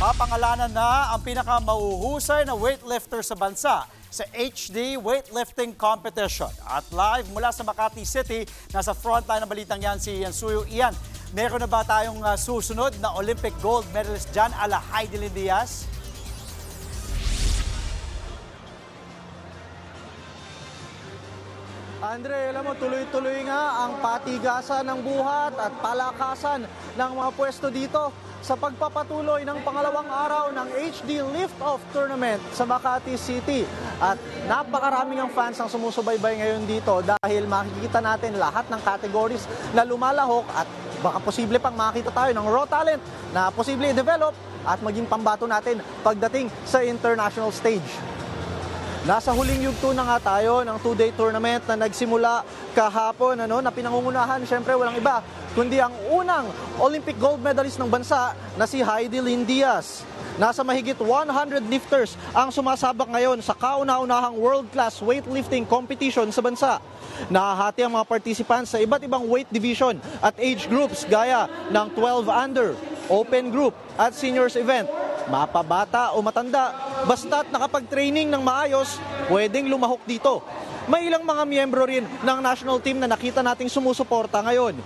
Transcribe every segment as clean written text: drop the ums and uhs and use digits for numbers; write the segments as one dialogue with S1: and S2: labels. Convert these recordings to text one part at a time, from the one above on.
S1: Mapangalanan na ang pinakamauhusay na weightlifter sa bansa sa HD Weightlifting Competition. At live mula sa Makati City, nasa frontline ng balitang yan si Ian Suyo. Ian, meron na ba tayong susunod na Olympic gold medalist dyan ala Heidelin Diaz?
S2: Andre, alam mo, tuloy-tuloy nga ang patigasan ng buhat at palakasan ng mga pwesto dito sa pagpapatuloy ng pangalawang araw ng HD Lift-Off Tournament sa Makati City. At napakaraming ang fans ang sumusubaybay ngayon dito dahil makikita natin lahat ng categories na lumalahok at baka posible pang makita tayo ng raw talent na posible i-develop at maging pambato natin pagdating sa international stage. Nasa huling yugto na nga tayo ng two-day tournament na nagsimula kahapon na pinangungunahan syempre walang iba kundi ang unang Olympic gold medalist ng bansa na si Heidelin Diaz. Nasa mahigit 100 lifters ang sumasabak ngayon sa kauna-unahang world-class weightlifting competition sa bansa. Nahahati ang mga participants sa iba't ibang weight division at age groups gaya ng 12 under, open group at seniors event. Mapabata o matanda, basta't nakapag-training ng maayos, pwedeng lumahok dito. May ilang mga miyembro rin ng national team na nakita nating sumusuporta ngayon.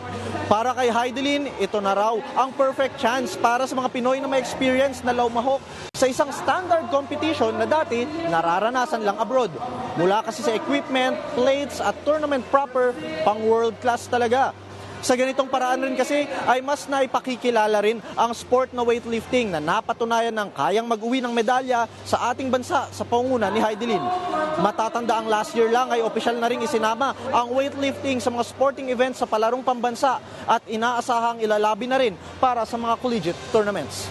S2: Para kay Heidelin, ito na raw ang perfect chance para sa mga Pinoy na may experience na lumahok sa isang standard competition na dati nararanasan lang abroad. Mula kasi sa equipment, plates at tournament proper, pang world class talaga. Sa ganitong paraan rin kasi ay mas naipakikilala rin ang sport na weightlifting na napatunayan ng kayang mag-uwi ng medalya sa ating bansa sa pangunguna ni Heidelin. Matatanda ang last year lang ay opisyal na rin isinama ang weightlifting sa mga sporting events sa palarong pambansa at inaasahang ilalabi na rin para sa mga collegiate tournaments.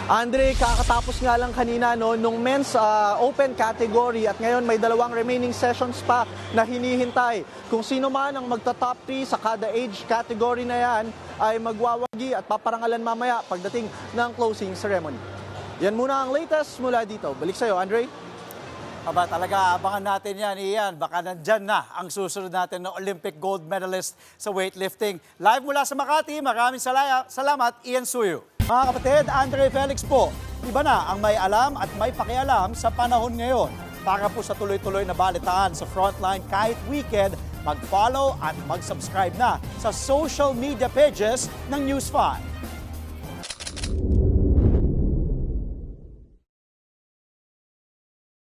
S2: Andre, kakatapos nga lang kanina nung men's open category at ngayon may dalawang remaining sessions pa na hinihintay. Kung sino man ang magta-top 3 sa kada age category na yan ay magwawagi at paparangalan mamaya pagdating ng closing ceremony. Yan muna ang latest mula dito. Balik sa'yo, Andre.
S1: Aba, talaga abangan natin yan, Ian. Baka nandyan na ang susunod natin na Olympic gold medalist sa weightlifting. Live mula sa Makati, maraming salamat, Ian Suyo. Mga kapatid, Andre Felix po, iba na ang may alam at may pakialam sa panahon ngayon. Para po sa tuloy-tuloy na balitaan sa Frontline kahit weekend, mag-follow at mag-subscribe na sa social media pages ng News 5.